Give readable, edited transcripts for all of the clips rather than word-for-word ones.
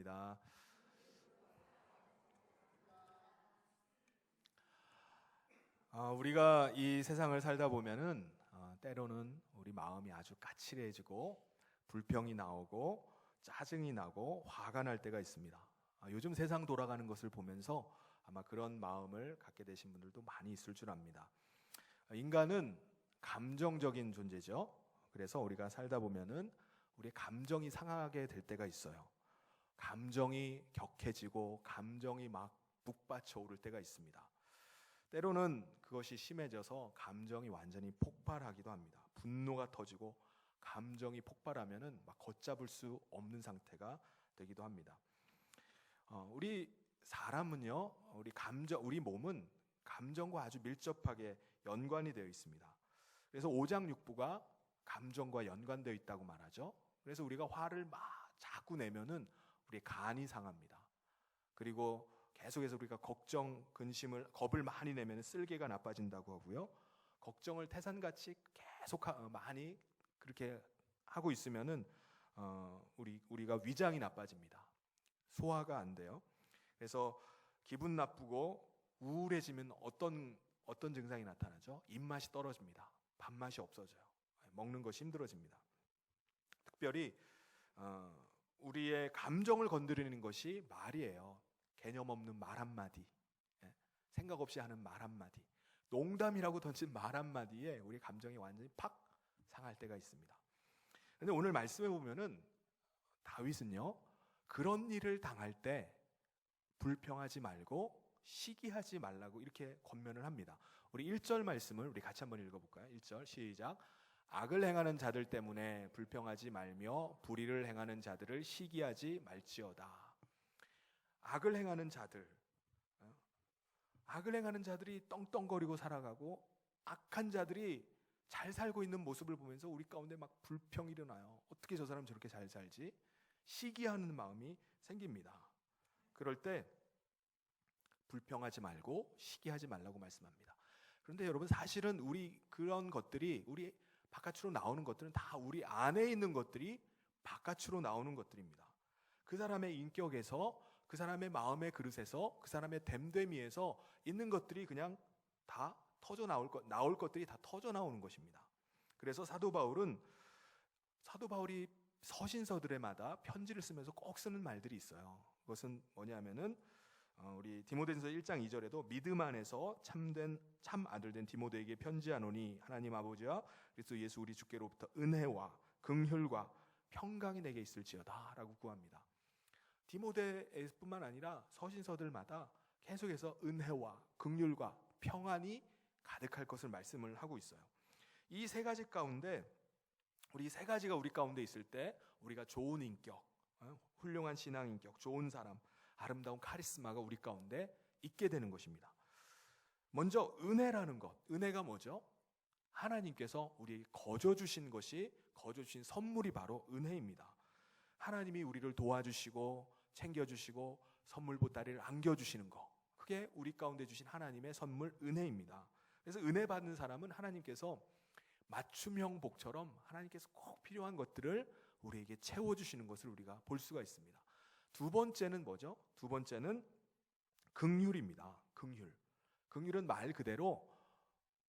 기도하겠습니다. 우리가 이 세상을 살다 보면은 때로는 우리 마음이 아주 까칠해지고 불평이 나오고 짜증이 나고 화가 날 때가 있습니다. 요즘 세상 돌아가는 것을 보면서 아마 그런 마음을 갖게 되신 분들도 많이 있을 줄 압니다. 인간은 감정적인 존재죠. 그래서 우리가 살다 보면은 우리의 감정이 상하게 될 때가 있어요. 감정이 격해지고 감정이 막 북받쳐 오를 때가 있습니다. 때로는 그것이 심해져서 감정이 완전히 폭발하기도 합니다. 분노가 터지고 감정이 폭발하면은 막 걷잡을 수 없는 상태가 되기도 합니다. 우리 사람은요, 우리 몸은 감정과 아주 밀접하게 연관이 되어 있습니다. 그래서 오장육부가 감정과 연관되어 있다고 말하죠. 그래서 우리가 화를 막 자꾸 내면은 우리 간이 상합니다. 그리고 계속해서 우리가 걱정, 근심을, 겁을 많이 내면 쓸개가 나빠진다고 하고요. 걱정을 태산같이 계속 많이 그렇게 하고 있으면은 우리가 위장이 나빠집니다. 소화가 안 돼요. 그래서 기분 나쁘고 우울해지면 어떤 증상이 나타나죠? 입맛이 떨어집니다. 밥맛이 없어져요. 먹는 것이 힘들어집니다. 특별히 우리의 감정을 건드리는 것이 말이에요. 개념 없는 말 한마디, 생각 없이 하는 말 한마디, 농담이라고 던진 말 한마디에 우리 감정이 완전히 팍 상할 때가 있습니다. 그런데 오늘 말씀해 보면은 다윗은요, 그런 일을 당할 때 불평하지 말고 시기하지 말라고 이렇게 권면을 합니다. 우리 1절 말씀을 우리 같이 한번 읽어볼까요? 1절 시작. 악을 행하는 자들 때문에 불평하지 말며 불의를 행하는 자들을 시기하지 말지어다. 악을 행하는 자들이 떵떵거리고 살아가고 악한 자들이 잘 살고 있는 모습을 보면서 우리 가운데 막 불평이 일어나요. 어떻게 저 사람 저렇게 잘 살지? 시기하는 마음이 생깁니다. 그럴 때 불평하지 말고 시기하지 말라고 말씀합니다. 그런데 여러분, 사실은 그런 것들이 우리 바깥으로 나오는 것들은 다 우리 안에 있는 것들이 바깥으로 나오는 것들입니다. 그 사람의 인격에서, 그 사람의 마음의 그릇에서, 그 사람의 됨됨이에서 있는 것들이 그냥 다 나올 것들이 다 터져 나오는 것입니다. 그래서 사도 바울이 서신서들에마다 편지를 쓰면서 꼭 쓰는 말들이 있어요. 그것은 뭐냐면은 우리 디모데전서 1장 2절에도 믿음 안에서 참 아들 된 디모데에게 편지하노니 하나님 아버지와 그리스도 예수 우리 주께로부터 은혜와 긍휼과 평강이 내게 있을지어다라고 구합니다. 디모데뿐만 아니라 서신서들마다 계속해서 은혜와 긍휼과 평안이 가득할 것을 말씀을 하고 있어요. 이 세 가지 가운데 우리 세 가지가 우리 가운데 있을 때 우리가 좋은 인격, 훌륭한 신앙 인격, 좋은 사람, 아름다운 카리스마가 우리 가운데 있게 되는 것입니다. 먼저 은혜라는 것, 은혜가 뭐죠? 하나님께서 우리에게 거저 주신 선물이 바로 은혜입니다. 하나님이 우리를 도와주시고 챙겨주시고 선물 보따리를 안겨주시는 것, 그게 우리 가운데 주신 하나님의 선물 은혜입니다. 그래서 은혜 받는 사람은 하나님께서 맞춤형 복처럼 하나님께서 꼭 필요한 것들을 우리에게 채워주시는 것을 우리가 볼 수가 있습니다. 두 번째는 뭐죠? 두 번째는 긍휼입니다. 긍휼은 말 그대로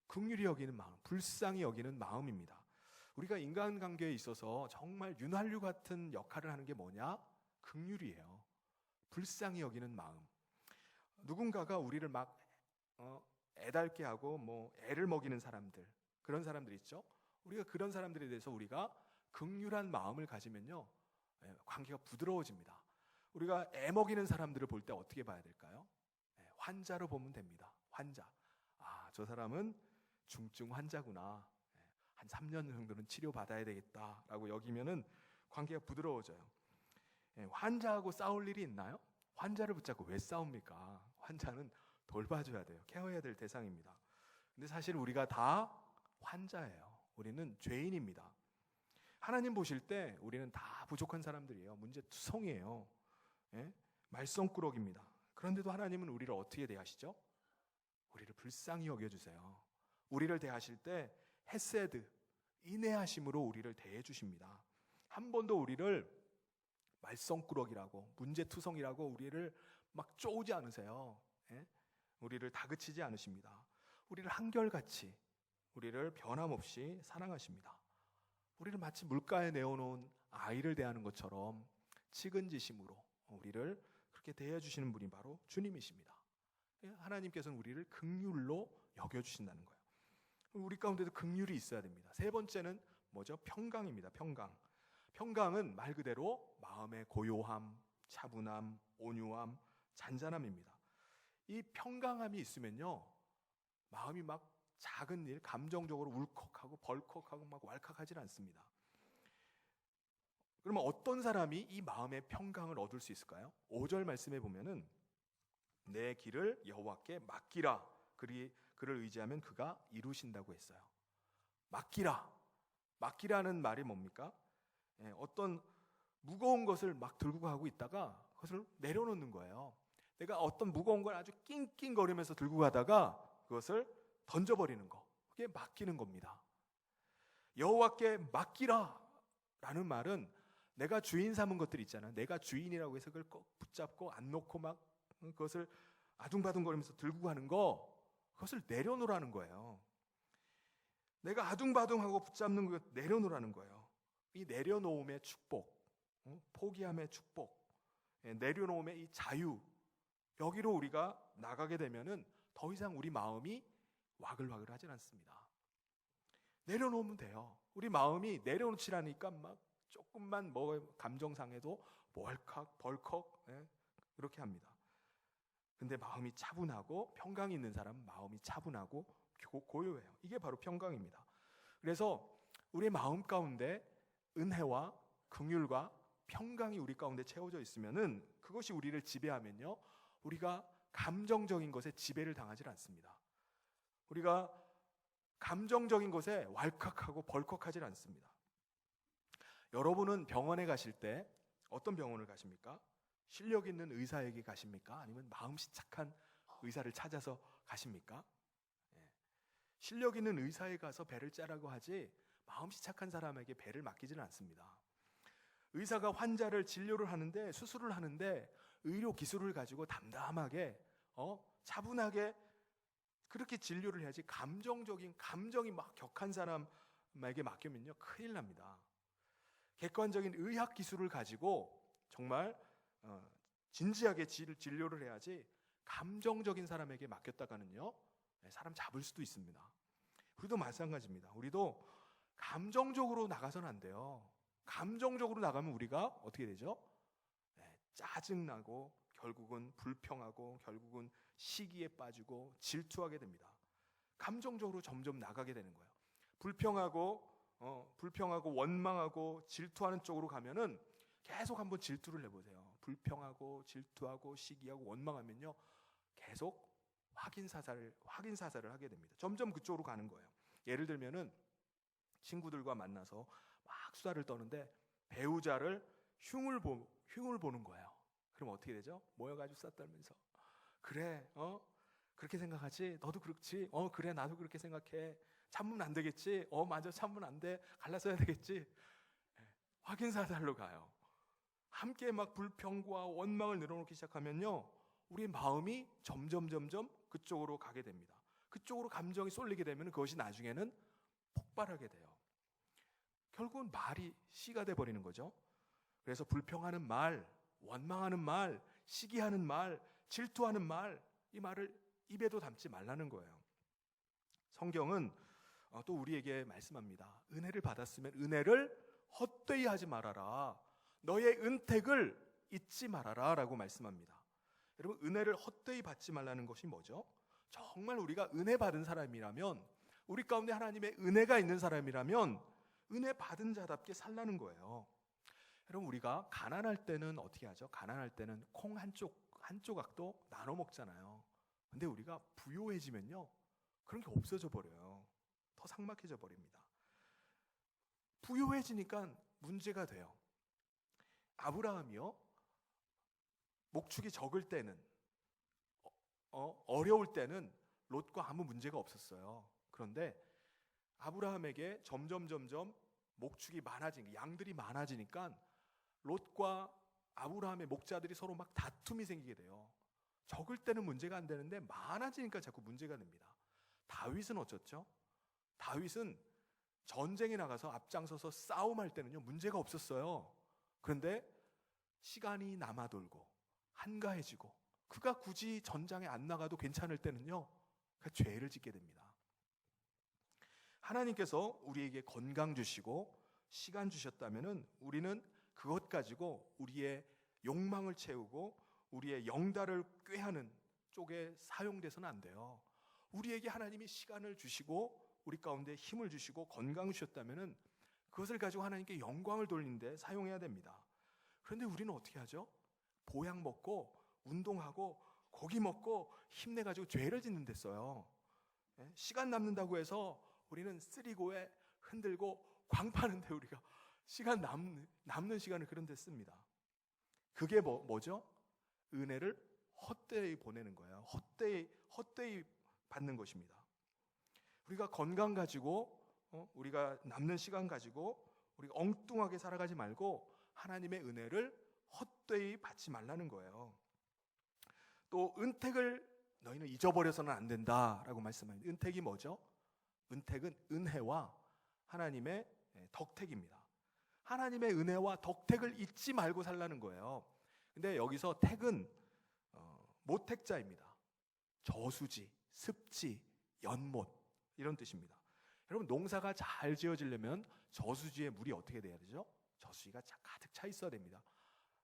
긍휼히 여기는 마음, 불쌍히 여기는 마음입니다. 우리가 인간관계에 있어서 정말 윤활유 같은 역할을 하는 게 뭐냐? 긍휼이에요. 불쌍히 여기는 마음. 누군가가 우리를 막 애달게 하고 애를 먹이는 사람들, 그런 사람들 있죠. 우리가 그런 사람들에 대해서 우리가 긍휼한 마음을 가지면요, 관계가 부드러워집니다. 우리가 애 먹이는 사람들을 볼 때 어떻게 봐야 될까요? 환자로 보면 됩니다. 환자. 저 사람은 중증 환자구나. 한 3년 정도는 치료받아야 되겠다라고 여기면은 관계가 부드러워져요. 환자하고 싸울 일이 있나요? 환자를 붙잡고 왜 싸웁니까? 환자는 돌봐줘야 돼요. 케어해야 될 대상입니다. 근데 사실 우리가 다 환자예요. 우리는 죄인입니다. 하나님 보실 때 우리는 다 부족한 사람들이에요. 문제투성이에요. 말썽꾸러기입니다. 그런데도 하나님은 우리를 어떻게 대하시죠? 우리를 불쌍히 여겨주세요. 우리를 대하실 때 헤세드, 인내하심으로 우리를 대해 주십니다. 한 번도 우리를 말썽꾸러기라고, 문제투성이라고 우리를 막 쪼우지 않으세요. 예? 우리를 다그치지 않으십니다. 우리를 한결같이, 우리를 변함없이 사랑하십니다. 우리를 마치 물가에 내어놓은 아이를 대하는 것처럼 측은지심으로 우리를 그렇게 대해주시는 분이 바로 주님이십니다. 하나님께서는 우리를 긍휼로 여겨주신다는 거예요. 우리 가운데도 긍휼이 있어야 됩니다. 세 번째는 뭐죠? 평강입니다. 평강. 평강은 말 그대로 마음의 고요함, 차분함, 온유함, 잔잔함입니다. 이 평강함이 있으면요, 마음이 막 작은 일, 감정적으로 울컥하고 벌컥하고 막 왈칵하지 않습니다. 그러면 어떤 사람이 이 마음의 평강을 얻을 수 있을까요? 5절 말씀에 보면은 내 길을 여호와께 맡기라. 그를 의지하면 그가 이루신다고 했어요. 맡기라. 맡기라는 말이 뭡니까? 어떤 무거운 것을 막 들고 가고 있다가 그것을 내려놓는 거예요. 내가 어떤 무거운 걸 아주 낑낑거리면서 들고 가다가 그것을 던져버리는 거. 그게 맡기는 겁니다. 여호와께 맡기라 라는 말은 내가 주인 삼은 것들 있잖아요. 내가 주인이라고 해서 그걸 꼭 붙잡고 안 놓고 막 그것을 아둥바둥거리면서 들고 가는 거, 그것을 내려놓으라는 거예요. 내가 아둥바둥하고 붙잡는 것 내려놓으라는 거예요. 이 내려놓음의 축복, 포기함의 축복, 내려놓음의 이 자유, 여기로 우리가 나가게 되면은 더 이상 우리 마음이 와글와글하지 않습니다. 내려놓으면 돼요. 우리 마음이 내려놓지라니까 막 조금만 뭐 감정상해도 벌컥 그렇게 합니다. 근데 마음이 차분하고 평강이 있는 사람은 마음이 차분하고 고요해요. 이게 바로 평강입니다. 그래서 우리의 마음 가운데 은혜와 긍휼과 평강이 우리 가운데 채워져 있으면은 그것이 우리를 지배하면요, 우리가 감정적인 것에 지배를 당하지 않습니다. 우리가 감정적인 것에 왈칵하고 벌컥하지 않습니다. 여러분은 병원에 가실 때 어떤 병원을 가십니까? 실력 있는 의사에게 가십니까? 아니면 마음씨 착한 의사를 찾아서 가십니까? 실력 있는 의사에 가서 배를 짜라고 하지 마음씨 착한 사람에게 배를 맡기지는 않습니다. 의사가 환자를 진료를 하는데, 수술을 하는데 의료 기술을 가지고 담담하게 차분하게 그렇게 진료를 해야지, 감정이 막 격한 사람에게 맡기면요 큰일 납니다. 객관적인 의학 기술을 가지고 정말 진지하게 진료를 해야지, 감정적인 사람에게 맡겼다가는요 사람 잡을 수도 있습니다. 우리도 마찬가지입니다. 우리도 감정적으로 나가서는 안 돼요. 감정적으로 나가면 우리가 어떻게 되죠? 짜증나고 결국은 불평하고 결국은 시기에 빠지고 질투하게 됩니다. 감정적으로 점점 나가게 되는 거예요. 불평하고 원망하고 질투하는 쪽으로 가면은 계속 한번 질투를 해보세요. 불평하고 질투하고 시기하고 원망하면요 계속 확인 사살을 하게 됩니다. 점점 그쪽으로 가는 거예요. 예를 들면은 친구들과 만나서 막 수다를 떠는데 배우자를 흉을 보는 거예요. 그럼 어떻게 되죠? 모여가지고 수다 떨면서 그래, 그렇게 생각하지? 너도 그렇지? 그래, 나도 그렇게 생각해. 참으면 안 되겠지? 맞아, 참으면 안 돼. 갈라서야 되겠지? 확인 사살로 가요. 함께 막 불평과 원망을 내려놓기 시작하면요 우리 마음이 점점 그쪽으로 가게 됩니다. 그쪽으로 감정이 쏠리게 되면 그것이 나중에는 폭발하게 돼요. 결국은 말이 씨가 돼버리는 거죠. 그래서 불평하는 말, 원망하는 말, 시기하는 말, 질투하는 말, 이 말을 입에도 담지 말라는 거예요. 성경은 또 우리에게 말씀합니다. 은혜를 받았으면 은혜를 헛되이 하지 말아라. 너의 은택을 잊지 말아라 라고 말씀합니다. 여러분, 은혜를 헛되이 받지 말라는 것이 뭐죠? 정말 우리가 은혜 받은 사람이라면, 우리 가운데 하나님의 은혜가 있는 사람이라면 은혜 받은 자답게 살라는 거예요. 여러분, 우리가 가난할 때는 어떻게 하죠? 가난할 때는 콩 한 조각도 나눠 먹잖아요. 근데 우리가 부요해지면요 그런 게 없어져 버려요. 더 삭막해져 버립니다. 부요해지니까 문제가 돼요. 아브라함이요 목축이 적을 때는 어려울 때는 롯과 아무 문제가 없었어요. 그런데 아브라함에게 점점 목축이 많아지니까, 양들이 많아지니까 롯과 아브라함의 목자들이 서로 막 다툼이 생기게 돼요. 적을 때는 문제가 안 되는데 많아지니까 자꾸 문제가 됩니다. 다윗은 어쩌죠? 다윗은 전쟁에 나가서 앞장서서 싸움할 때는요 문제가 없었어요. 그런데 시간이 남아돌고 한가해지고 그가 굳이 전장에 안 나가도 괜찮을 때는요 그 죄를 짓게 됩니다. 하나님께서 우리에게 건강 주시고 시간 주셨다면은 우리는 그것 가지고 우리의 욕망을 채우고 우리의 영달을 꾀하는 쪽에 사용돼서는 안 돼요. 우리에게 하나님이 시간을 주시고 우리 가운데 힘을 주시고 건강 주셨다면은 그것을 가지고 하나님께 영광을 돌리는데 사용해야 됩니다. 그런데 우리는 어떻게 하죠? 보약 먹고 운동하고 고기 먹고 힘내가지고 죄를 짓는 데 써요. 시간 남는다고 해서 우리는 쓰리고에 흔들고 광파는데 우리가 시간 남는 시간을 그런 데 씁니다. 그게 뭐죠? 은혜를 헛되이 보내는 거예요. 헛되이 받는 것입니다. 우리가 건강 가지고 우리가 남는 시간 가지고 우리가 엉뚱하게 살아가지 말고 하나님의 은혜를 헛되이 받지 말라는 거예요. 또 은택을 너희는 잊어버려서는 안 된다라고 말씀합니다. 은택이 뭐죠? 은택은 은혜와 하나님의 덕택입니다. 하나님의 은혜와 덕택을 잊지 말고 살라는 거예요. 근데 여기서 택은 모택자입니다. 저수지, 습지, 연못 이런 뜻입니다. 여러분 농사가 잘 지어지려면 저수지에 물이 어떻게 돼야 되죠? 저수지가 가득 차 있어야 됩니다.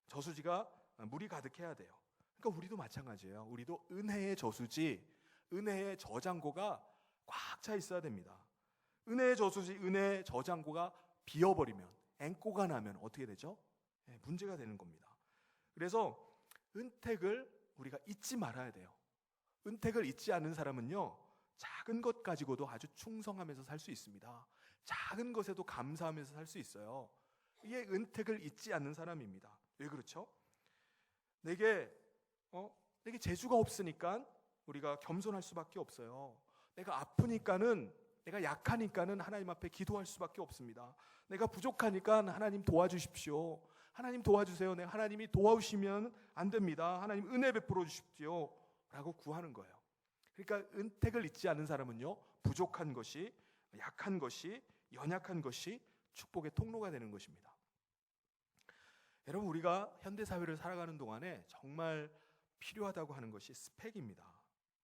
저수지가 물이 가득해야 돼요. 그러니까 우리도 마찬가지예요. 우리도 은혜의 저수지, 은혜의 저장고가 꽉 차 있어야 됩니다. 은혜의 저수지, 은혜의 저장고가 비어버리면, 앵꼬가 나면 어떻게 되죠? 문제가 되는 겁니다. 그래서 은택을 우리가 잊지 말아야 돼요. 은택을 잊지 않는 사람은요 작은 것 가지고도 아주 충성하면서 살 수 있습니다. 작은 것에도 감사하면서 살 수 있어요. 이게 은택을 잊지 않는 사람입니다. 왜 그렇죠? 내게 재주가 없으니까 우리가 겸손할 수밖에 없어요. 내가 아프니까는, 내가 약하니까는 하나님 앞에 기도할 수밖에 없습니다. 내가 부족하니까 하나님 도와주십시오. 하나님 도와주세요. 하나님이 도와주시면 안 됩니다. 하나님 은혜 베풀어 주십시오 라고 구하는 거예요. 그러니까 은택을 잊지 않는 사람은요 부족한 것이, 약한 것이, 연약한 것이 축복의 통로가 되는 것입니다. 여러분 우리가 현대사회를 살아가는 동안에 정말 필요하다고 하는 것이 스펙입니다.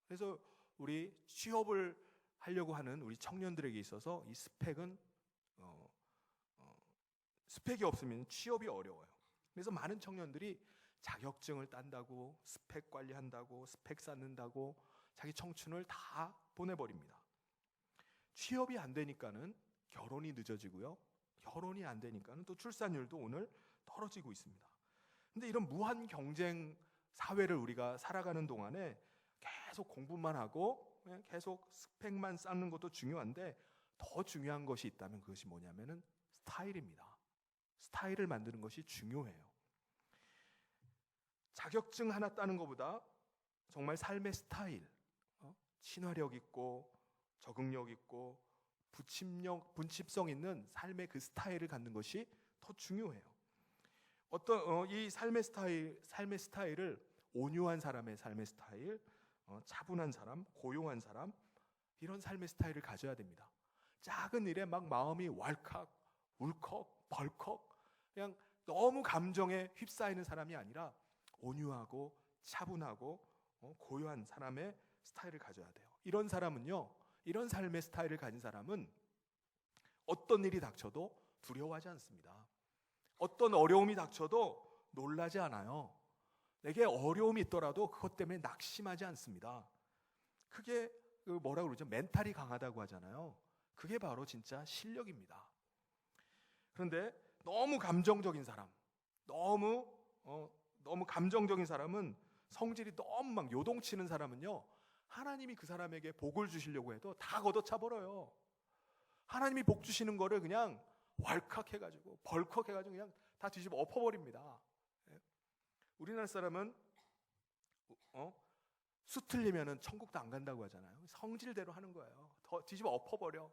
그래서 우리 취업을 하려고 하는 우리 청년들에게 있어서 이 스펙은 스펙이 없으면 취업이 어려워요. 그래서 많은 청년들이 자격증을 딴다고, 스펙 관리한다고, 스펙 쌓는다고 자기 청춘을 다 보내버립니다. 취업이 안 되니까는 결혼이 늦어지고요. 결혼이 안 되니까는 또 출산율도 오늘 떨어지고 있습니다. 근데 이런 무한 경쟁 사회를 우리가 살아가는 동안에 계속 공부만 하고 계속 스펙만 쌓는 것도 중요한데 더 중요한 것이 있다면 그것이 뭐냐면은 스타일입니다. 스타일을 만드는 것이 중요해요. 자격증 하나 따는 것보다 정말 삶의 스타일, 친화력 있고 적응력 있고 분집성 있는 삶의 그 스타일을 갖는 것이 더 중요해요. 이 삶의 스타일을 온유한 사람의 삶의 스타일, 차분한 사람, 고용한 사람, 이런 삶의 스타일을 가져야 됩니다. 작은 일에 막 마음이 왈칵, 울컥, 벌컥 그냥 너무 감정에 휩싸이는 사람이 아니라 온유하고 차분하고 고요한 사람의 스타일을 가져야 돼요. 이런 사람은요, 이런 삶의 스타일을 가진 사람은 어떤 일이 닥쳐도 두려워하지 않습니다. 어떤 어려움이 닥쳐도 놀라지 않아요. 내게 어려움이 있더라도 그것 때문에 낙심하지 않습니다. 그게 뭐라고 그러죠? 멘탈이 강하다고 하잖아요. 그게 바로 진짜 실력입니다. 그런데 너무 감정적인 사람, 너무 감정적인 사람은, 성질이 너무 막 요동치는 사람은요, 하나님이 그 사람에게 복을 주시려고 해도 다 걷어차 버려요. 하나님이 복 주시는 거를 그냥 왈칵 해가지고 벌컥 해가지고 그냥 다 뒤집어 엎어버립니다. 우리나라 사람은 수 틀리면은 천국도 안 간다고 하잖아요. 성질대로 하는 거예요. 더 뒤집어 엎어버려.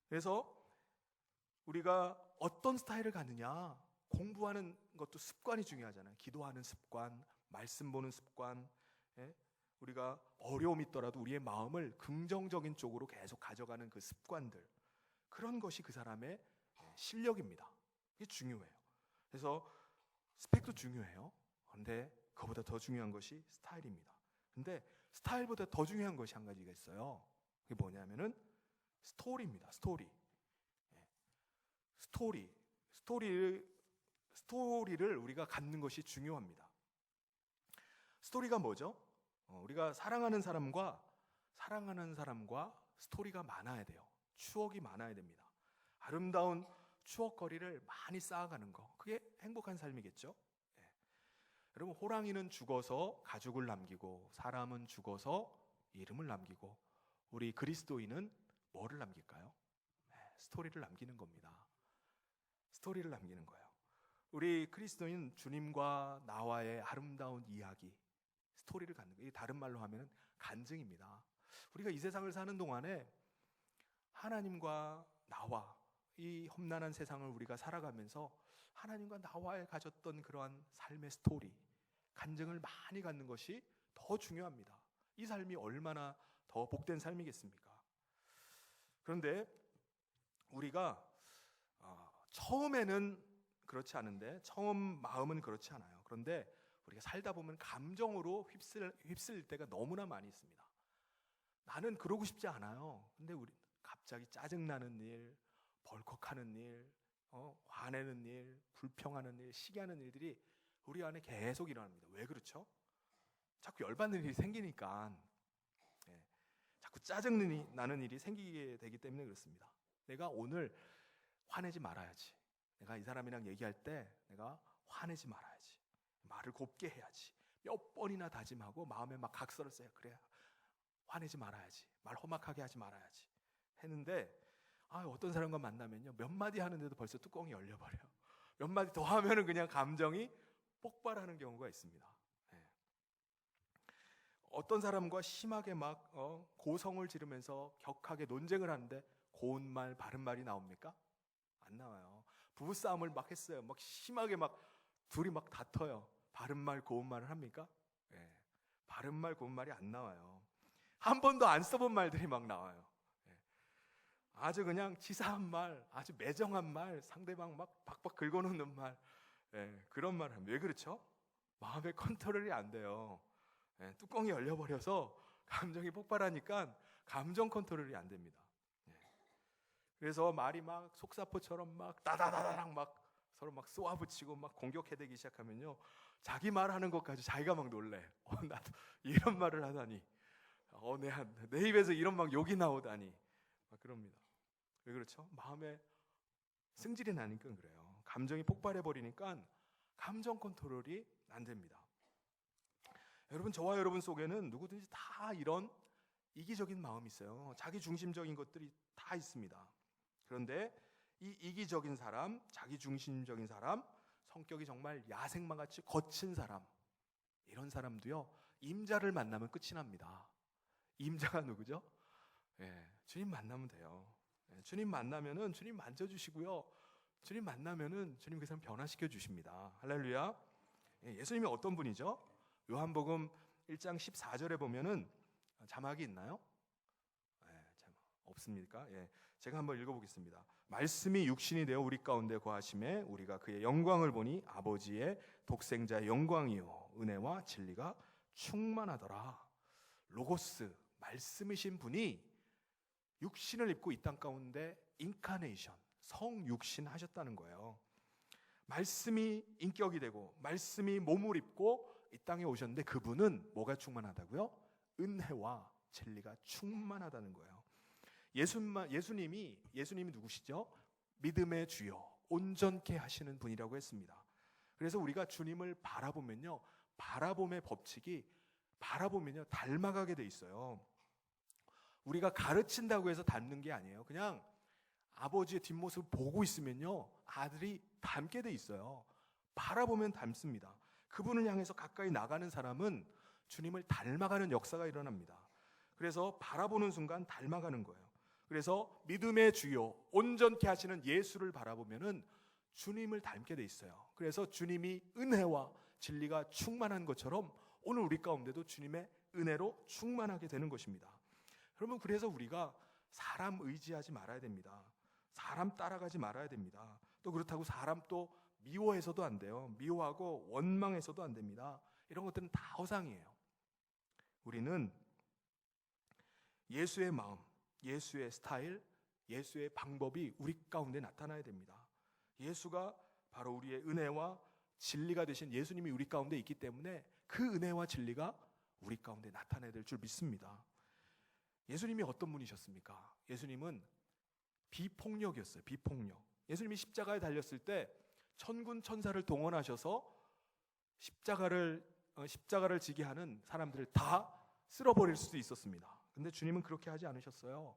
그래서 우리가 어떤 스타일을 갖느냐, 공부하는 것도 습관이 중요하잖아요. 기도하는 습관, 말씀 보는 습관, 예? 우리가 어려움이 있더라도 우리의 마음을 긍정적인 쪽으로 계속 가져가는 그 습관들, 그런 것이 그 사람의 실력입니다. 이게 중요해요. 그래서 스펙도 중요해요. 그런데 그보다 더 중요한 것이 스타일입니다. 근데 스타일보다 더 중요한 것이 한 가지가 있어요. 그게 뭐냐면은 스토리입니다. 스토리. 스토리를 우리가 갖는 것이 중요합니다. 스토리가 뭐죠? 우리가 사랑하는 사람과 스토리가 많아야 돼요. 추억이 많아야 됩니다. 아름다운 추억거리를 많이 쌓아가는 거, 그게 행복한 삶이겠죠. 여러분, 호랑이는 죽어서 가죽을 남기고 사람은 죽어서 이름을 남기고, 우리 그리스도인은 뭐를 남길까요? 스토리를 남기는 겁니다. 스토리를 남기는 거예요. 우리 그리스도인 주님과 나와의 아름다운 이야기, 스토리를 갖는 거예요. 다른 말로 하면 간증입니다. 우리가 이 세상을 사는 동안에 하나님과 나와 이 험난한 세상을 우리가 살아가면서 하나님과 나와의 가졌던 그러한 삶의 스토리, 간증을 많이 갖는 것이 더 중요합니다. 이 삶이 얼마나 더 복된 삶이겠습니까? 그런데 우리가 처음에는 그렇지 않은데, 처음 마음은 그렇지 않아요. 그런데 우리가 살다 보면 감정으로 휩쓸릴 때가 너무나 많이 있습니다. 나는 그러고 싶지 않아요. 근데 우리 갑자기 짜증나는 일, 벌컥하는 일, 화내는 일, 불평하는 일, 시기하는 일들이 우리 안에 계속 일어납니다. 왜 그렇죠? 자꾸 열받는 일이 생기니까, 자꾸 짜증나는 일이 생기게 되기 때문에 그렇습니다. 내가 오늘 화내지 말아야지. 내가 이 사람이랑 얘기할 때 내가 화내지 말아야지. 말을 곱게 해야지. 몇 번이나 다짐하고 마음에 막 각서를 써요. 그래, 화내지 말아야지. 말 험악하게 하지 말아야지. 했는데 어떤 사람과 만나면요, 몇 마디 하는데도 벌써 뚜껑이 열려버려요. 몇 마디 더 하면은 그냥 감정이 폭발하는 경우가 있습니다. 어떤 사람과 심하게 막 고성을 지르면서 격하게 논쟁을 하는데 고운 말, 바른 말이 나옵니까? 안 나와요. 부부싸움을 막 했어요. 막 심하게 막 둘이 막 다퉈요. 바른 말, 고운 말을 합니까? 바른 말, 고운 말이 안 나와요. 한 번도 안 써본 말들이 막 나와요. 아주 그냥 치사한 말, 아주 매정한 말, 상대방 막 박박 긁어놓는 말, 그런 말을 합니다. 왜 그렇죠? 마음의 컨트롤이 안 돼요. 뚜껑이 열려버려서 감정이 폭발하니까 감정 컨트롤이 안 됩니다. 그래서 말이 막 속사포처럼 막 따다다다랑 막 서로 막 쏘아붙이고 막 공격해대기 시작하면요, 자기 말하는 것까지 자기가 막 놀래. 나도 이런 말을 하다니, 내 입에서 이런 막 욕이 나오다니, 막 그럽니다. 왜 그렇죠? 마음에 승질이 나니까 그래요. 감정이 폭발해버리니까 감정 컨트롤이 안 됩니다. 여러분, 저와 여러분 속에는 누구든지 다 이런 이기적인 마음이 있어요. 자기 중심적인 것들이 다 있습니다. 그런데 이 이기적인 사람, 자기 중심적인 사람, 성격이 정말 야생마 같이 거친 사람, 이런 사람도요, 임자를 만나면 끝이 납니다. 임자가 누구죠? 주님 만나면 돼요. 주님 만나면은 주님 만져주시고요, 주님 만나면은 주님 그 사람 변화시켜 주십니다. 할렐루야. 예수님이 어떤 분이죠? 요한복음 1장 14절에 보면은 자막이 있나요? 없습니까? 제가 한번 읽어보겠습니다. 말씀이 육신이 되어 우리 가운데 거하심에 우리가 그의 영광을 보니 아버지의 독생자의 영광이요 은혜와 진리가 충만하더라. 로고스, 말씀이신 분이 육신을 입고 이 땅 가운데 인카네이션, 성육신 하셨다는 거예요. 말씀이 인격이 되고 말씀이 몸을 입고 이 땅에 오셨는데, 그분은 뭐가 충만하다고요? 은혜와 진리가 충만하다는 거예요. 예수님이 누구시죠? 믿음의 주요, 온전케 하시는 분이라고 했습니다. 그래서 우리가 주님을 바라보면요, 바라봄의 법칙이 바라보면요 닮아가게 돼 있어요. 우리가 가르친다고 해서 닮는 게 아니에요. 그냥 아버지의 뒷모습을 보고 있으면요 아들이 닮게 돼 있어요. 바라보면 닮습니다. 그분을 향해서 가까이 나가는 사람은 주님을 닮아가는 역사가 일어납니다. 그래서 바라보는 순간 닮아가는 거예요. 그래서 믿음의 주요, 온전케 하시는 예수를 바라보면은 주님을 닮게 돼 있어요. 그래서 주님이 은혜와 진리가 충만한 것처럼 오늘 우리 가운데도 주님의 은혜로 충만하게 되는 것입니다. 여러분, 그래서 우리가 사람 의지하지 말아야 됩니다. 사람 따라가지 말아야 됩니다. 또 그렇다고 사람 또 미워해서도 안 돼요. 미워하고 원망해서도 안 됩니다. 이런 것들은 다 허상이에요. 우리는 예수의 마음, 예수의 스타일, 예수의 방법이 우리 가운데 나타나야 됩니다. 예수가 바로 우리의 은혜와 진리가 되신 예수님이 우리 가운데 있기 때문에 그 은혜와 진리가 우리 가운데 나타나야 될 줄 믿습니다. 예수님이 어떤 분이셨습니까? 예수님은 비폭력이었어요. 비폭력. 예수님이 십자가에 달렸을 때 천군 천사를 동원하셔서 십자가를 지게 하는 사람들을 다 쓸어버릴 수도 있었습니다. 근데 주님은 그렇게 하지 않으셨어요.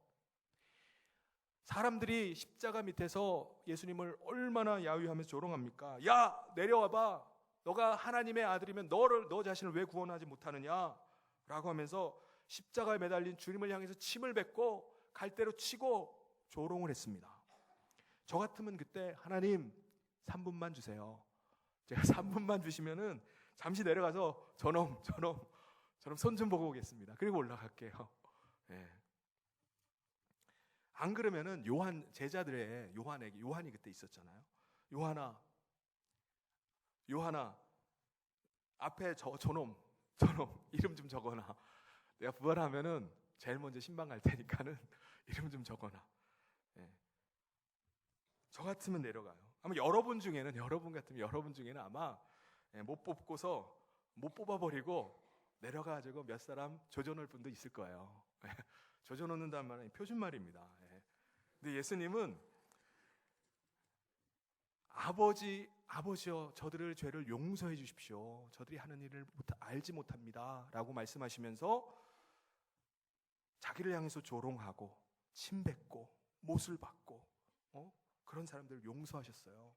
사람들이 십자가 밑에서 예수님을 얼마나 야유하면서 조롱합니까? 야, 내려와봐. 너가 하나님의 아들이면 너 자신을 왜 구원하지 못하느냐? 라고 하면서 십자가에 매달린 주님을 향해서 침을 뱉고 갈대로 치고 조롱을 했습니다. 저 같으면 그때 하나님 3분만 주세요. 제가 3분만 주시면은 잠시 내려가서 저놈 손 좀 보고 오겠습니다. 그리고 올라갈게요. 네. 안 그러면은 제자들의 요한이 그때 있었잖아요. 요한아 앞에 저놈 이름 좀 적어놔. 내가 부활하면은 제일 먼저 신방 갈 테니까는 이름 좀 적어놔. 네. 저 같으면 내려가요. 아마 여러분 같으면 여러분 중에는 아마 못 뽑아버리고 내려가지고 몇 사람 조져놓을 분도 있을 거예요. 조져놓는다는 말은 표준말입니다. 근데 예수님은 아버지여 저들의 죄를 용서해 주십시오. 저들이 하는 일을 알지 못합니다. 라고 말씀하시면서 자기를 향해서 조롱하고 침뱉고 못을 받고 그런 사람들을 용서하셨어요.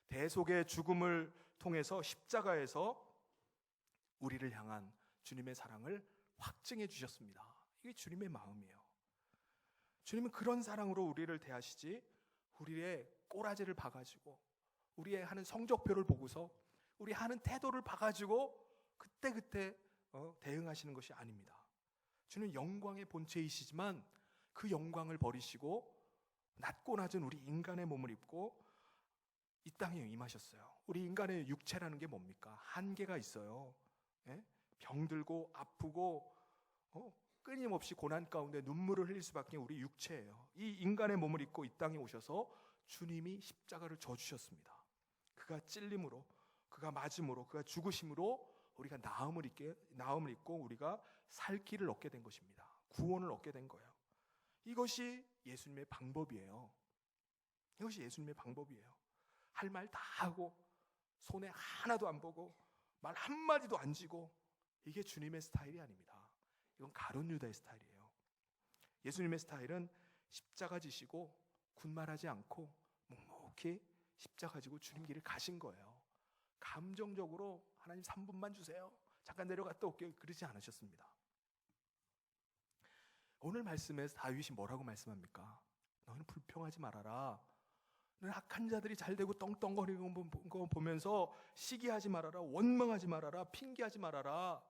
대속의 죽음을 통해서 십자가에서 우리를 향한 주님의 사랑을 확증해 주셨습니다. 이게 주님의 마음이에요. 주님은 그런 사랑으로 우리를 대하시지 우리의 꼬라지를 봐가지고 우리의 하는 성적표를 보고서 우리 하는 태도를 봐가지고 그때 대응하시는 것이 아닙니다. 주는 영광의 본체이시지만 그 영광을 버리시고 낮고 낮은 우리 인간의 몸을 입고 이 땅에 임하셨어요. 우리 인간의 육체라는 게 뭡니까? 한계가 있어요. 병들고 아프고 끊임없이 고난 가운데 눈물을 흘릴 수밖에 우리 육체예요. 이 인간의 몸을 입고 이 땅에 오셔서 주님이 십자가를 져주셨습니다. 그가 찔림으로, 그가 맞음으로, 그가 죽으심으로 우리가 나음을 입고 우리가 살 길을 얻게 된 것입니다. 구원을 얻게 된 거예요. 이것이 예수님의 방법이에요. 이것이 예수님의 방법이에요. 할 말 다 하고 손에 하나도 안 보고 말 한마디도 안 지고 이게 주님의 스타일이 아닙니다. 이건 가룟 유다의 스타일이에요. 예수님의 스타일은 십자가 지시고 군말하지 않고 묵묵히 십자가 지고 주님 길을 가신 거예요. 감정적으로 하나님 3분만 주세요. 잠깐 내려갔다 올게요. 그러지 않으셨습니다. 오늘 말씀에서 다윗이 뭐라고 말씀합니까? 너는 불평하지 말아라. 너는 악한 자들이 잘되고 떵떵거리는 거 보면서 시기하지 말아라. 원망하지 말아라. 핑계하지 말아라.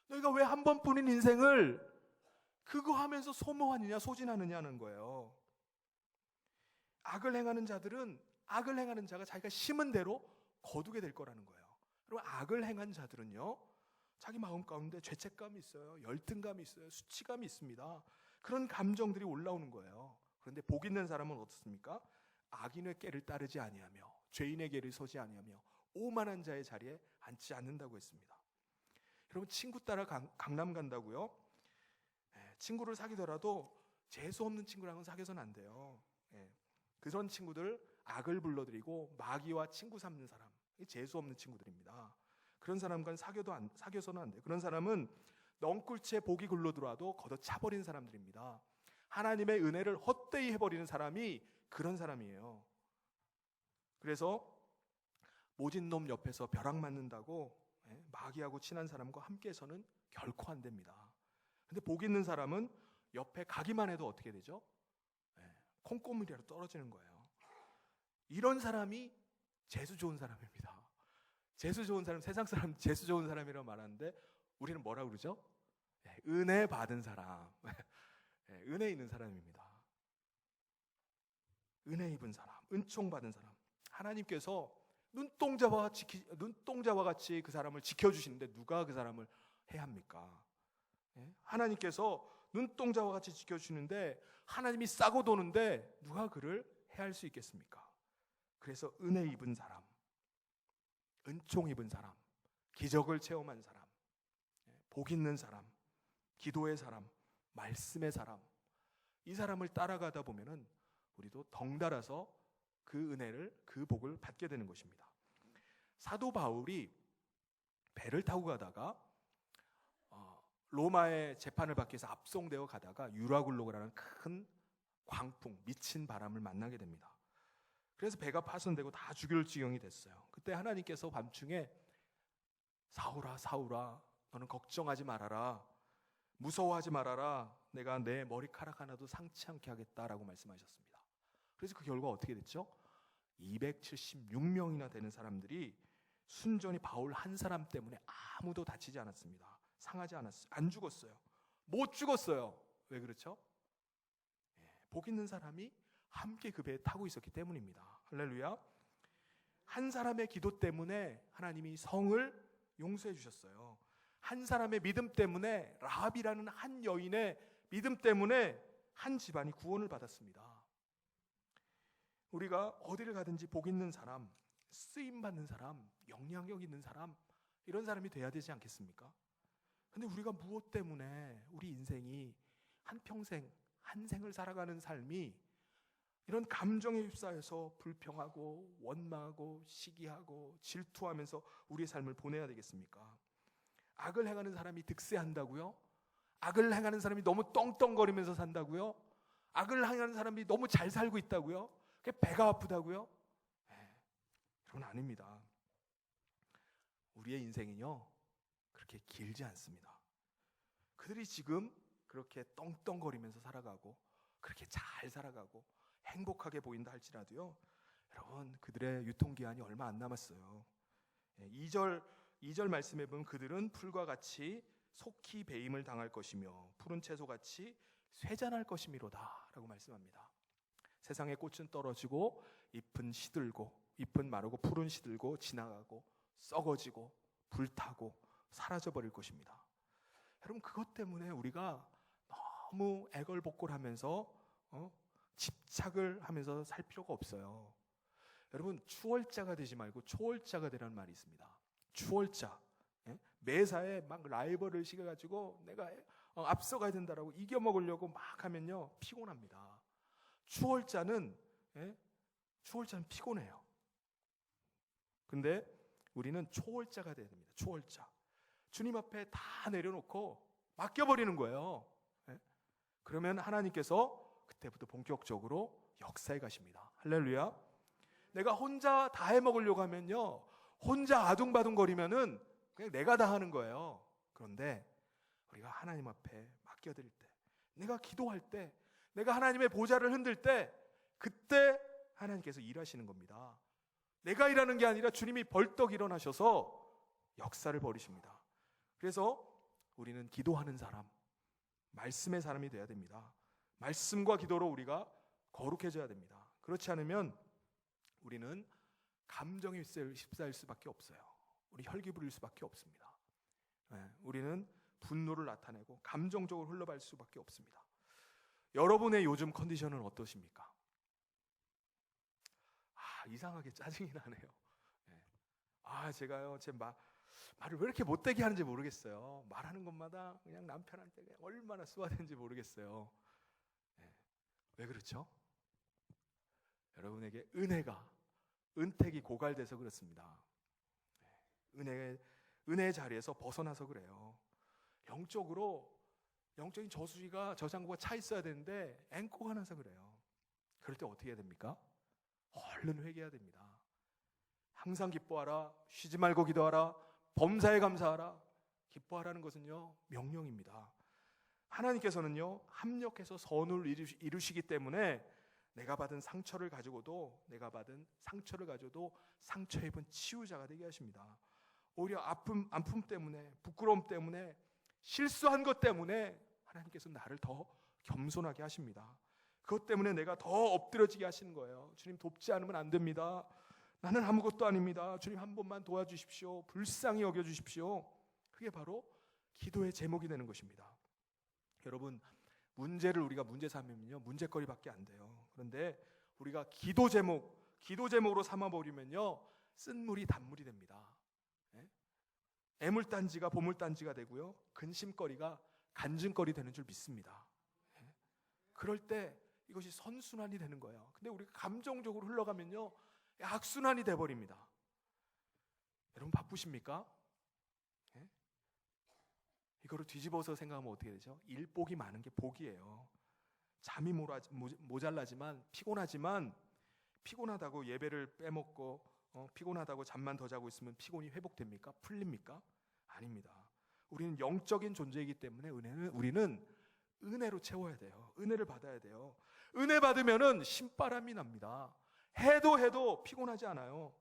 너희가 왜 한 번뿐인 인생을 그거 하면서 소모하느냐 소진하느냐는 거예요. 악을 행하는 자가 자기가 심은 대로 거두게 될 거라는 거예요. 그리고 악을 행한 자들은요, 자기 마음 가운데 죄책감이 있어요. 열등감이 있어요. 수치감이 있습니다. 그런 감정들이 올라오는 거예요. 그런데 복 있는 사람은 어떻습니까? 악인의 꾀를 따르지 아니하며 죄인의 꾀를 서지 아니하며 오만한 자의 자리에 앉지 않는다고 했습니다. 여러분, 친구 따라 강남 간다고요? 친구를 사귀더라도 재수 없는 친구랑은 사귀어서는 안 돼요. 그런 친구들 악을 불러들이고 마귀와 친구 삼는 사람, 재수 없는 친구들입니다. 그런 사람과는 사귀어서는 안 돼요. 그런 사람은 넝쿨째 복이 굴러 들어와도 걷어차버린 사람들입니다. 하나님의 은혜를 헛되이 해버리는 사람이 그런 사람이에요. 그래서 모진 놈 옆에서 벼락 맞는다고 마귀하고 친한 사람과 함께해서는 결코 안 됩니다. 근데 복 있는 사람은 옆에 가기만 해도 어떻게 되죠? 콩고물이라도 떨어지는 거예요. 이런 사람이 재수 좋은 사람입니다. 재수 좋은 사람, 세상 사람 재수 좋은 사람이라고 말하는데 우리는 뭐라고 그러죠? 은혜 받은 사람, 은혜 있는 사람입니다. 은혜 입은 사람, 은총 받은 사람. 하나님께서 눈동자와 같이 그 사람을 지켜주시는데 누가 그 사람을 해야 합니까? 하나님께서 눈동자와 같이 지켜주시는데 하나님이 싸고 도는데 누가 그를 해할 수 있겠습니까? 그래서 은혜 입은 사람, 은총 입은 사람, 기적을 체험한 사람, 복 있는 사람, 기도의 사람, 말씀의 사람, 이 사람을 따라가다 보면은 우리도 덩달아서 그 은혜를, 그 복을 받게 되는 것입니다. 사도 바울이 배를 타고 가다가 로마의 재판을 받기 위해서 압송되어 가다가 유라굴로라는 큰 광풍, 미친 바람을 만나게 됩니다. 그래서 배가 파손되고 다 죽일 지경이 됐어요. 그때 하나님께서 밤중에 사울아, 사울아, 너는 걱정하지 말아라, 무서워하지 말아라, 내가 내 머리카락 하나도 상치 않게 하겠다라고 말씀하셨습니다. 그래서 그 결과 어떻게 됐죠? 276명이나 되는 사람들이 순전히 바울 한 사람 때문에 아무도 다치지 않았습니다. 상하지 않았어요. 안 죽었어요. 못 죽었어요. 왜 그렇죠? 복 있는 사람이 함께 그 배에 타고 있었기 때문입니다. 할렐루야. 한 사람의 기도 때문에 하나님이 성을 용서해 주셨어요. 한 사람의 믿음 때문에, 라합이라는 한 여인의 믿음 때문에 한 집안이 구원을 받았습니다. 우리가 어디를 가든지 복 있는 사람, 쓰임 받는 사람, 영향력 있는 사람, 이런 사람이 돼야 되지 않겠습니까? 근데 우리가 무엇 때문에 우리 인생이 한평생, 한 생을 살아가는 삶이 이런 감정에 휩싸여서 불평하고 원망하고 시기하고 질투하면서 우리의 삶을 보내야 되겠습니까? 악을 행하는 사람이 득세한다고요? 악을 행하는 사람이 너무 떵떵거리면서 산다고요? 악을 행하는 사람이 너무 잘 살고 있다고요? 그게 배가 아프다고요? 그건 아닙니다. 우리의 인생은요, 그렇게 길지 않습니다. 그들이 지금 그렇게 떵떵거리면서 살아가고 그렇게 잘 살아가고 행복하게 보인다 할지라도요, 여러분, 그들의 유통기한이 얼마 안 남았어요. 2절 말씀에 보면 그들은 풀과 같이 속히 배임을 당할 것이며 푸른 채소같이 쇠잔할 것이미로다 라고 말씀합니다. 세상의 꽃은 떨어지고 잎은 마르고 푸른 시들고 지나가고 썩어지고 불타고 사라져버릴 것입니다. 여러분, 그것 때문에 우리가 너무 애걸복걸하면서 집착을 하면서 살 필요가 없어요. 여러분, 추월자가 되지 말고 초월자가 되라는 말이 있습니다. 추월자, 매사에 막 라이벌을 시켜가지고 내가 앞서가야 된다라고 이겨먹으려고 막 하면요, 피곤합니다. 추월자는 피곤해요. 근데 우리는 초월자가 돼야 됩니다. 초월자. 주님 앞에 다 내려놓고 맡겨버리는 거예요. 그러면 하나님께서 그때부터 본격적으로 역사에 가십니다. 할렐루야. 내가 혼자 다 해먹으려고 하면요, 혼자 아둥바둥거리면은 그냥 내가 다 하는 거예요. 그런데 우리가 하나님 앞에 맡겨드릴 때, 내가 기도할 때, 내가 하나님의 보좌를 흔들 때, 그때 하나님께서 일하시는 겁니다. 내가 일하는 게 아니라 주님이 벌떡 일어나셔서 역사를 벌이십니다. 그래서 우리는 기도하는 사람, 말씀의 사람이 돼야 됩니다. 말씀과 기도로 우리가 거룩해져야 됩니다. 그렇지 않으면 우리는 감정에 휩싸일 수밖에 없어요. 우리 혈기 부릴 수밖에 없습니다. 우리는 분노를 나타내고 감정적으로 흘러갈 수밖에 없습니다. 여러분의 요즘 컨디션은 어떠십니까? 이상하게 짜증이 나네요. 제가요, 제 말을 왜 이렇게 못되게 하는지 모르겠어요. 말하는 것마다 그냥 남편한테 그냥 얼마나 쏘아대는지 모르겠어요. 왜 그렇죠? 여러분에게 은택이 고갈돼서 그렇습니다. 은혜의 자리에서 벗어나서 그래요. 영적인 저장고가 차 있어야 되는데 앵꼬가 나서 그래요. 그럴 때 어떻게 해야 됩니까? 얼른 회개해야 됩니다. 항상 기뻐하라, 쉬지 말고 기도하라, 범사에 감사하라. 기뻐하라는 것은요, 명령입니다. 하나님께서는요, 합력해서 선을 이루시기 때문에 내가 받은 상처를 가지고도 상처 입은 치유자가 되게 하십니다. 오히려 아픔 때문에, 부끄러움 때문에, 실수한 것 때문에 하나님께서 나를 더 겸손하게 하십니다. 그것 때문에 내가 더 엎드려지게 하시는 거예요. 주님, 돕지 않으면 안 됩니다. 나는 아무것도 아닙니다. 주님, 한 번만 도와주십시오. 불쌍히 여겨주십시오. 그게 바로 기도의 제목이 되는 것입니다. 여러분, 문제를 우리가 문제 삼으면요, 문제거리밖에 안 돼요. 그런데 우리가 기도 제목으로 삼아버리면요, 쓴물이 단물이 됩니다. 애물단지가 보물단지가 되고요, 근심거리가 간증거리 되는 줄 믿습니다. 그럴 때 이것이 선순환이 되는 거예요. 근데 우리가 감정적으로 흘러가면요, 악순환이 돼버립니다. 여러분, 바쁘십니까? 이거를 뒤집어서 생각하면 어떻게 되죠? 일복이 많은 게 복이에요. 잠이 모자라지만, 피곤하다고 예배를 빼먹고 피곤하다고 잠만 더 자고 있으면 피곤이 회복됩니까? 풀립니까? 아닙니다. 우리는 영적인 존재이기 때문에 우리는 은혜로 채워야 돼요. 은혜를 받아야 돼요. 은혜 받으면은 신바람이 납니다. 해도 피곤하지 않아요.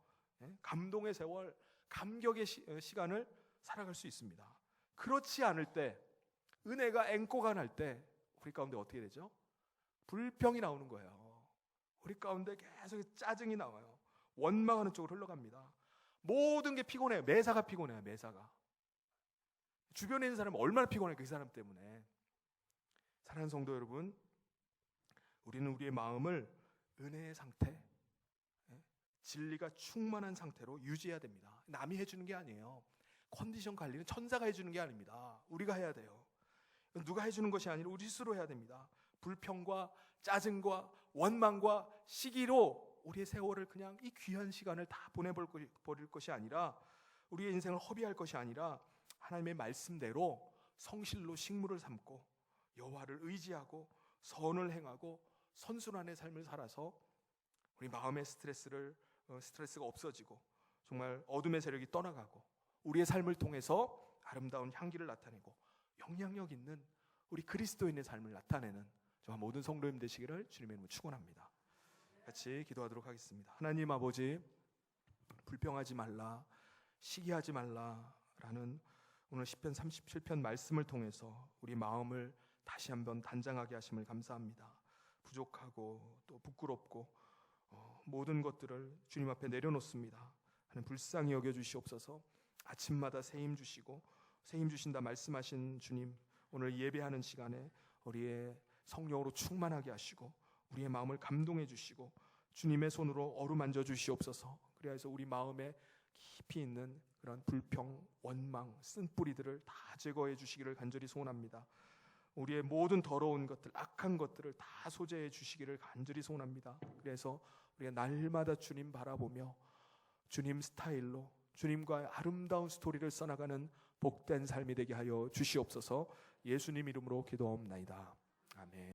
감동의 세월, 감격의 시간을 살아갈 수 있습니다. 그렇지 않을 때, 은혜가 앵꼬가 날 때 우리 가운데 어떻게 되죠? 불평이 나오는 거예요. 우리 가운데 계속 짜증이 나와요. 원망하는 쪽으로 흘러갑니다. 모든 게 피곤해요. 매사가 피곤해요. 매사가. 주변에 있는 사람은 얼마나 피곤해요. 그 사람 때문에. 사랑하는 성도 여러분, 우리는 우리의 마음을 은혜의 상태, 진리가 충만한 상태로 유지해야 됩니다. 남이 해주는 게 아니에요. 컨디션 관리는 천사가 해주는 게 아닙니다. 우리가 해야 돼요. 누가 해주는 것이 아니라 우리 스스로 해야 됩니다. 불평과 짜증과 원망과 시기로 우리의 세월을, 그냥 이 귀한 시간을 다 보내버릴 것이 아니라, 우리의 인생을 허비할 것이 아니라 하나님의 말씀대로 성실로 식물을 삼고 여호와를 의지하고 선을 행하고 선순환의 삶을 살아서 우리 마음의 스트레스가 없어지고 정말 어둠의 세력이 떠나가고 우리의 삶을 통해서 아름다운 향기를 나타내고 영향력 있는 우리 그리스도인의 삶을 나타내는 정말 모든 성도님 되시기를 주님의 이름으로 축원합니다. 같이 기도하도록 하겠습니다. 하나님 아버지, 불평하지 말라, 시기하지 말라라는 오늘 시편 37편 말씀을 통해서 우리 마음을 다시 한번 단장하게 하심을 감사합니다. 부족하고 또 부끄럽고 모든 것들을 주님 앞에 내려놓습니다. 하나님, 불쌍히 여겨주시옵소서. 아침마다 새힘 주시고 새힘 주신다 말씀하신 주님, 오늘 예배하는 시간에 우리의 성령으로 충만하게 하시고 우리의 마음을 감동해 주시고 주님의 손으로 어루만져 주시옵소서. 그래서 우리 마음에 깊이 있는 그런 불평, 원망, 쓴뿌리들을 다 제거해 주시기를 간절히 소원합니다. 우리의 모든 더러운 것들, 악한 것들을 다 소재해 주시기를 간절히 소원합니다. 그래서 우리가 날마다 주님 바라보며 주님 스타일로 주님과의 아름다운 스토리를 써나가는 복된 삶이 되게 하여 주시옵소서. 예수님 이름으로 기도하옵나이다. 아멘.